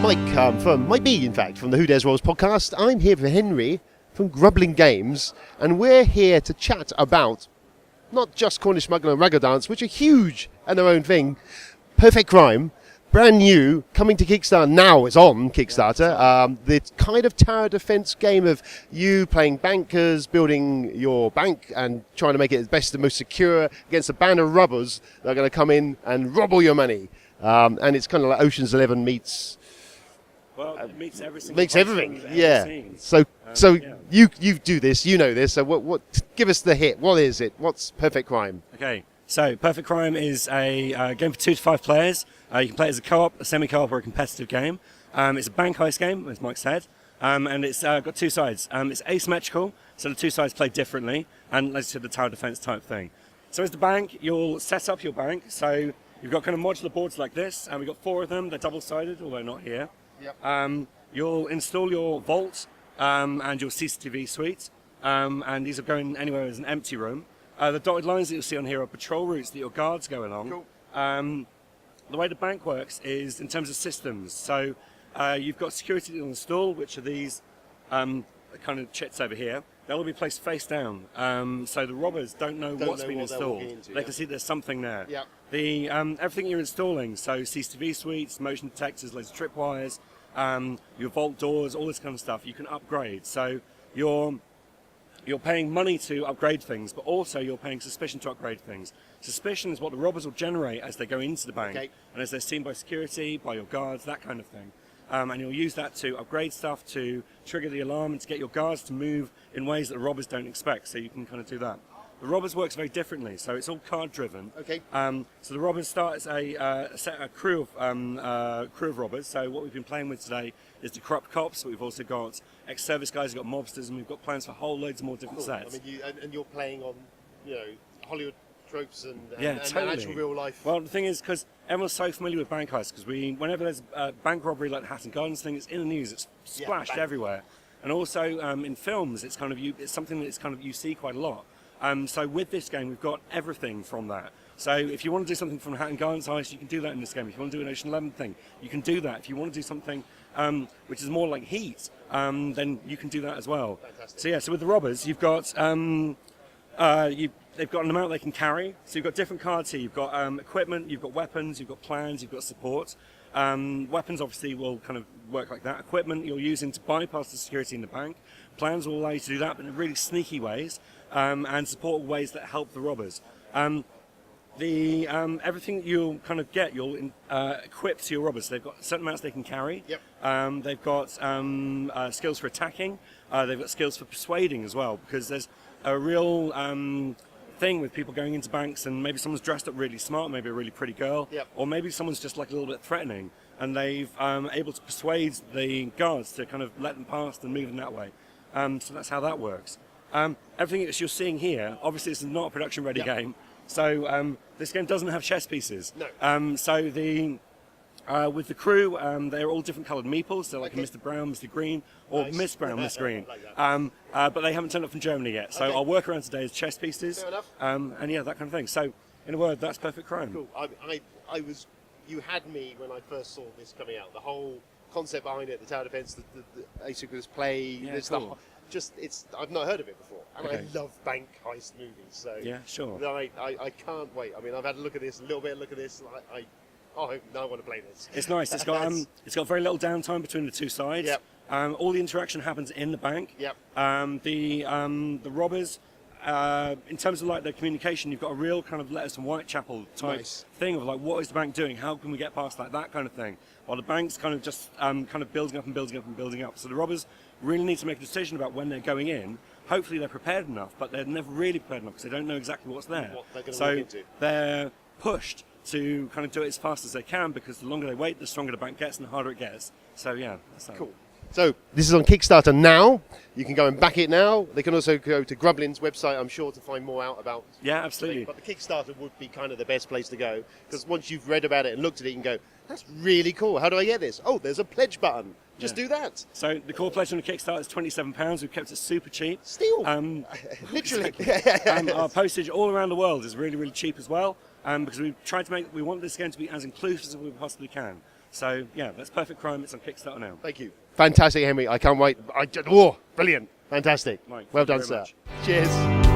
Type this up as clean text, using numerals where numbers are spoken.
from the Who Dares Rolls podcast. I'm here for Henry from Grublin Games, and we're here to chat about not just Cornish Smuggler and Ragga Dance, which are huge and their own thing. Perfect Crime, brand new, coming to Kickstarter now. It's on Kickstarter. The kind of tower defense game of you playing bankers, building your bank, and trying to make it the best and most secure against a band of robbers that are going to come in and rob all your money. And it's kind of like Ocean's 11 meets. Well, it meets everything. Makes everything, yeah. So you do this, you know this. So what? Give us the hit. What is it? What's Perfect Crime? Okay, so Perfect Crime is a game for 2 to 5 players. You can play it as a co-op, a semi-co-op, or a competitive game. It's a bank heist game, as Mike said, and it's got 2 sides. It's asymmetrical, so the 2 sides play differently, and like I said, the tower defense type thing. So as the bank, you'll set up your bank. So you've got kind of modular boards like this, and we've got 4 of them. They're double-sided, although not here. Yep. You'll install your vault and your CCTV suite, and these are going anywhere as an empty room. The dotted lines that you'll see on here are patrol routes that your guards go along. Cool. The way the bank works is in terms of systems. So you've got security that you'll install, which are these kind of chits over here. They'll all be placed face down, so the robbers don't know what's been installed. They can see there's something there. Yep. Everything you're installing, so CCTV suites, motion detectors, loads of tripwires, your vault doors, all this kind of stuff, you can upgrade. So you're paying money to upgrade things, but also you're paying suspicion to upgrade things. Suspicion is what the robbers will generate as they go into the bank, and as they're seen by security, by your guards, that kind of thing. And you'll use that to upgrade stuff, to trigger the alarm, and to get your guards to move in ways that the robbers don't expect, so you can kind of do that. The robbers works very differently, so it's all card driven. Okay. So the robbers start as a crew of robbers. So what we've been playing with today is the corrupt cops, but we've also got ex-service guys, we've got mobsters, and we've got plans for whole loads more different sets. I mean, and you're playing on, Hollywood tropes and totally. actual real life. Well, the thing is, because everyone's so familiar with bank heists, because whenever there's a bank robbery like the Hatton Gardens thing, it's in the news, it's splashed everywhere. And also in films, it's something that's kind of you see quite a lot. So with this game, we've got everything from that. So if you want to do something from Hatton Gardens heist, you can do that in this game. If you want to do an Ocean 11 thing, you can do that. If you want to do something which is more like Heat, then you can do that as well. Fantastic. So with the robbers, you've got they've got an amount they can carry. So you've got different cards here. You've got equipment, you've got weapons, you've got plans, you've got support. Weapons obviously will kind of work like that. Equipment you're using to bypass the security in the bank. Plans will allow you to do that, but in really sneaky ways. And support ways that help the robbers. Everything you'll kind of get, you'll equip to your robbers. They've got certain amounts they can carry. Yep. They've got skills for attacking. They've got skills for persuading as well, because there's a real thing with people going into banks, and maybe someone's dressed up really smart, maybe a really pretty girl, yep. Or maybe someone's just like a little bit threatening, and they've able to persuade the guards to kind of let them past and move in that way. So that's how that works. Everything that you're seeing here, obviously this is not a production-ready game, so this game doesn't have chess pieces. No. So with the crew, they're all different coloured meeples, so like Mr. Brown, Mr. Green, or Miss Brown, Miss Green. But they haven't turned up from Germany yet, so our workaround today is chess pieces. Fair enough. And yeah, that kind of thing. So, in a word, that's Perfect Crime. Cool. You had me when I first saw this coming out. The whole concept behind it, the tower defense, the asynchronous play, cool. I've not heard of it before, and I love bank heist movies. So yeah, sure. I can't wait. I mean, I've had a look at this, a little bit of look at this. Now I want to play this. It's nice. It's got very little downtime between the 2 sides. Yep. All the interaction happens in the bank. Yep. The robbers, in terms of like their communication, you've got a real kind of Letters from Whitechapel type thing of like, what is the bank doing? How can we get past that kind of thing? While the bank's kind of just kind of building up and building up and building up. So the robbers really need to make a decision about when they're going in. Hopefully they're prepared enough, but they're never really prepared enough because they don't know exactly what's there. What they're going to walk into. They're pushed to kind of do it as fast as they can, because the longer they wait, the stronger the bank gets and the harder it gets. So yeah, that's that. Cool. So this is on Kickstarter now. You can go and back it now. They can also go to Grublin's website, I'm sure, to find more out about. Yeah, absolutely. But the Kickstarter would be kind of the best place to go, because once you've read about it and looked at it, you can go, that's really cool. How do I get this? Oh, there's a pledge button. Just do that. So the core pledge on the Kickstarter is £27. We've kept it super cheap. Steal. Literally. Our postage all around the world is really, really cheap as well, because we've tried to we want this game to be as inclusive as we possibly can. So yeah, that's Perfect Crime. It's on Kickstarter now. Thank you. Fantastic, Henry. I can't wait. Brilliant. Fantastic. Mike, Well thank done, you very sir. much. Cheers.